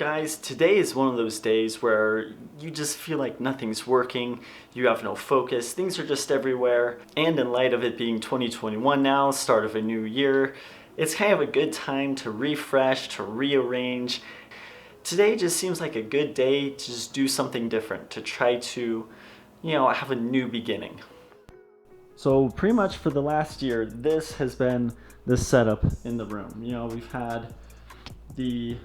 Guys, today is one of those days where you just feel like nothing's working, you have no focus, things are just everywhere, and in light of it being 2021 now, start of a new year, it's kind of a good time to refresh, to rearrange. Today just seems like a good day to just do something different, to try to, have a new beginning. So pretty much for the last year, this has been the setup in the room. We've had the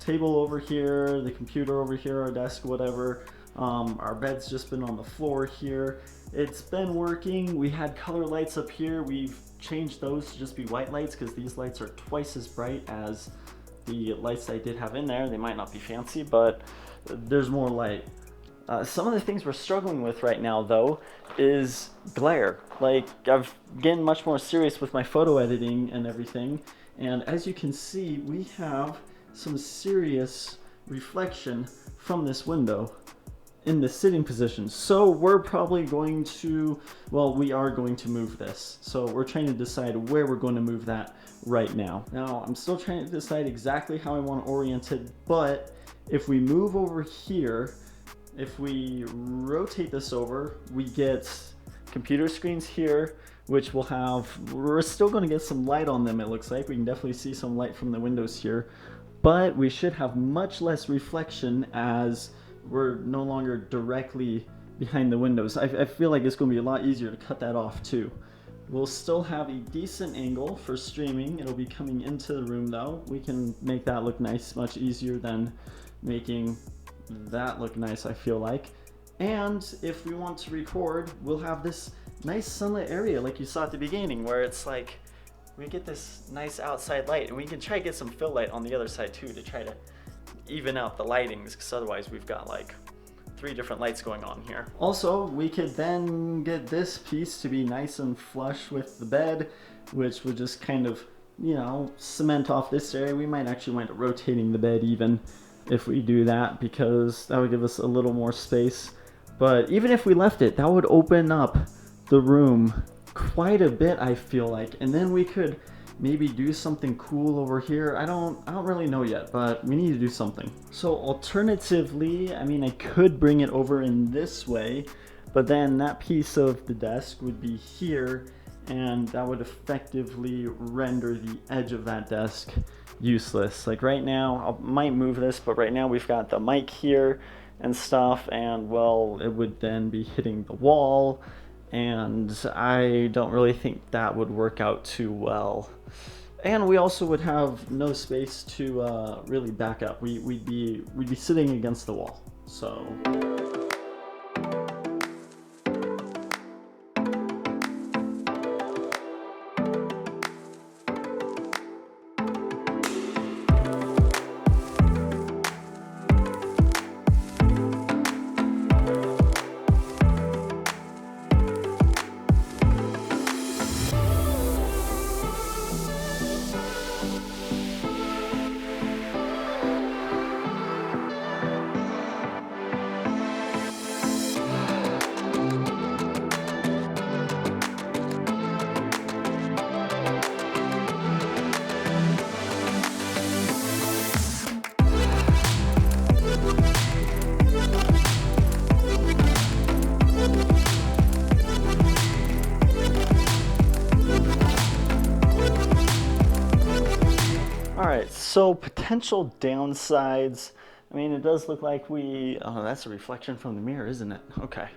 table over here, the computer over here, our desk, whatever. Our bed's just been on the floor here. It's been working. We had color lights up here. We've changed those to just be white lights because these lights are twice as bright as the lights I did have in there. They might not be fancy, but there's more light. Some of the things we're struggling with right now, though, is glare. Like, I've getting much more serious with my photo editing and everything, and as you can see, we have some serious reflection from this window in the sitting position. So we're probably going to, we are going to move this. So we're trying to decide where we're going to move that right now. Now, I'm still trying to decide exactly how I want to orient it, but if we move over here, if we rotate this over, we get computer screens here, which will have, we're still going to get some light on them, it looks like. We can definitely see some light from the windows here, but we should have much less reflection as we're no longer directly behind the windows. I feel like it's going to be a lot easier to cut that off too. We'll still have a decent angle for streaming. It'll be coming into the room though. We can make that look nice, much easier than making that look nice, I feel like. And if we want to record, we'll have this nice sunlit area like you saw at the beginning, where it's like we get this nice outside light, and we can try to get some fill light on the other side too to try to even out the lightings, because otherwise we've got like 3 different lights going on here. Also, we could then get this piece to be nice and flush with the bed, which would just kind of, cement off this area. We might actually wind up rotating the bed even if we do that, because that would give us a little more space. But even if we left it, that would open up the room quite a bit, I feel like, and then we could maybe do something cool over here. I don't really know yet, but we need to do something. So alternatively, I could bring it over in this way, but then that piece of the desk would be here, and that would effectively render the edge of that desk useless. Like right now, I might move this, but right now we've got the mic here and stuff, and it would then be hitting the wall, and I don't really think that would work out too well. And we also would have no space to really back up. We'd be sitting against the wall. So Alright, so potential downsides. It does look like oh, that's a reflection from the mirror, isn't it? Okay.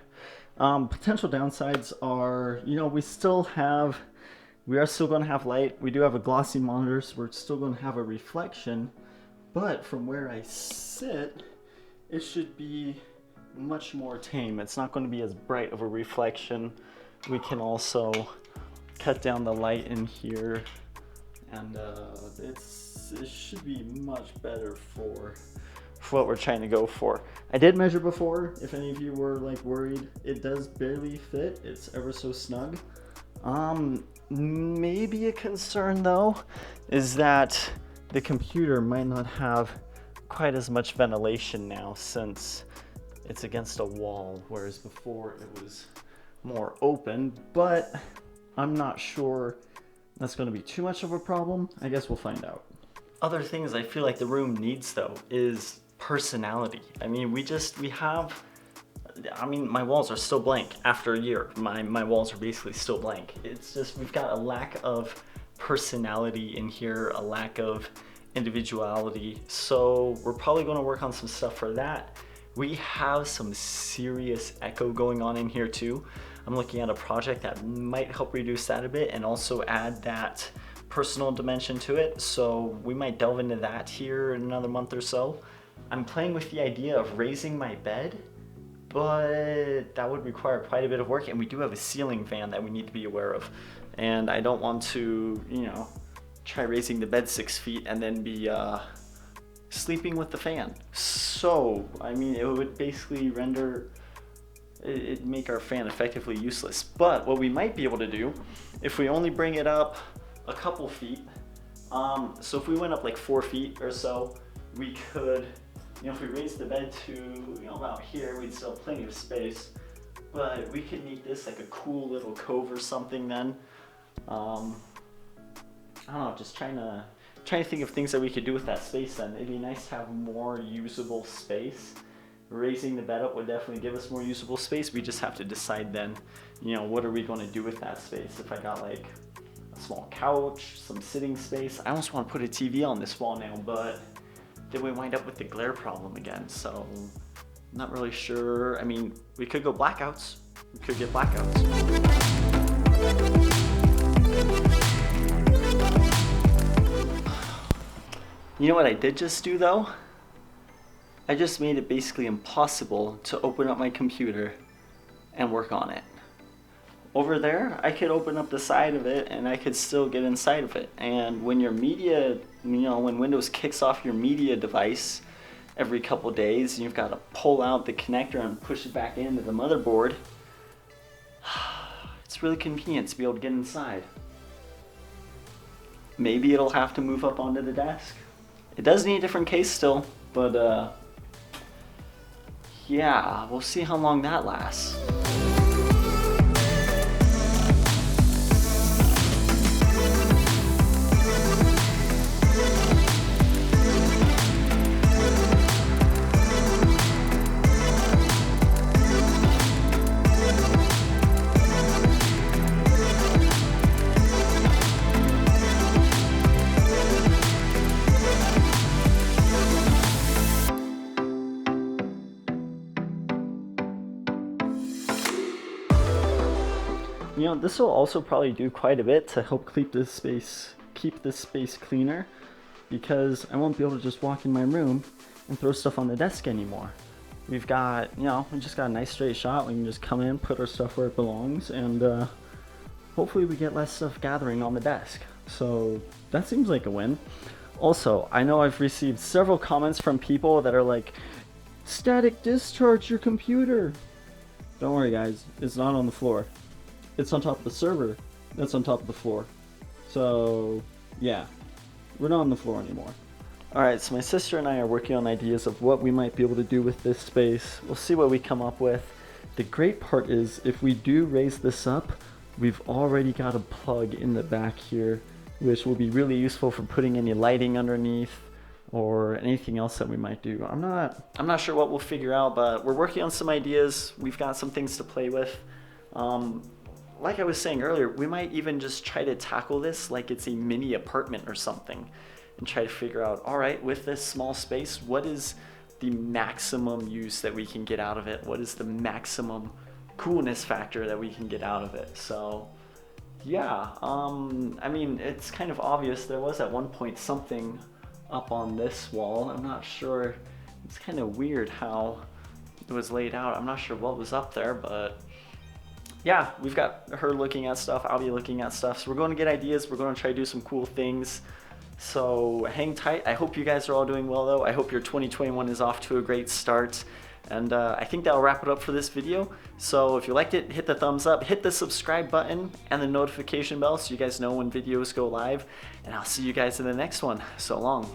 Potential downsides are, we are still going to have light. We do have a glossy monitor, so we're still going to have a reflection. But from where I sit, it should be much more tame. It's not going to be as bright of a reflection. We can also cut down the light in here, and it should be much better for what we're trying to go for. I did measure before, if any of you were worried. It does barely fit. It's ever so snug. Maybe a concern though is that the computer might not have quite as much ventilation now, since it's against a wall, whereas before it was more open. But I'm not sure that's going to be too much of a problem. I guess we'll find out. other things I feel like the room needs though is personality. I mean, my walls are still blank after a year. My walls are basically still blank. It's just, we've got a lack of personality in here, a lack of individuality. So we're probably gonna work on some stuff for that. We have some serious echo going on in here too. I'm looking at a project that might help reduce that a bit and also add that personal dimension to it. So we might delve into that here in another month or so. I'm playing with the idea of raising my bed, but that would require quite a bit of work, and we do have a ceiling fan that we need to be aware of. And I don't want to, you know, try raising the bed 6 feet and then be sleeping with the fan. So, I mean, it would basically it'd make our fan effectively useless. But what we might be able to do, if we only bring it up a couple feet, so if we went up like 4 feet or so, we could, you know, if we raised the bed to, you know, about here, we'd still have plenty of space. But we could make this like a cool little cove or something then. I don't know, just trying to think of things that we could do with that space then. It'd be nice to have more usable space. Raising the bed up would definitely give us more usable space. We just have to decide then, you know, what are we going to do with that space? If I got like a small couch, some sitting space. I almost want to put a TV on this wall now, but then we wind up with the glare problem again. So I'm not really sure. I mean, we could go blackouts. We could get blackouts. You know what I did just do though? I just made it basically impossible to open up my computer and work on it. Over there, I could open up the side of it and I could still get inside of it. And when your media, you know, when Windows kicks off your media device every couple days, and you've got to pull out the connector and push it back into the motherboard, it's really convenient to be able to get inside. Maybe it'll have to move up onto the desk. It does need a different case still, but yeah, we'll see how long that lasts. You know, this will also probably do quite a bit to help keep this space cleaner, because I won't be able to just walk in my room and throw stuff on the desk anymore. We've got, you know, we just got a nice straight shot. We can just come in, put our stuff where it belongs, and hopefully we get less stuff gathering on the desk. So that seems like a win. Also, I know I've received several comments from people that are like, static discharge your computer. Don't worry guys, it's not on the floor. It's on top of the server that's on top of the floor. So yeah, we're not on the floor anymore. Alright, so my sister and I are working on ideas of what we might be able to do with this space. We'll see what we come up with. The great part is, if we do raise this up, we've already got a plug in the back here, which will be really useful for putting any lighting underneath or anything else that we might do. I'm not sure what we'll figure out, but we're working on some ideas. We've got some things to play with. Like I was saying earlier, we might even just try to tackle this like it's a mini apartment or something, and try to figure out, all right, with this small space, what is the maximum use that we can get out of it? What is the maximum coolness factor that we can get out of it? So yeah, I mean, it's kind of obvious there was at one point something up on this wall. I'm not sure, it's kind of weird how it was laid out. I'm not sure what was up there, but yeah, we've got her looking at stuff, I'll be looking at stuff. So we're going to get ideas, we're going to try to do some cool things. So hang tight. I hope you guys are all doing well though. I hope your 2021 is off to a great start. And I think that'll wrap it up for this video. So if you liked it, hit the thumbs up, hit the subscribe button and the notification bell so you guys know when videos go live. And I'll see you guys in the next one. So long.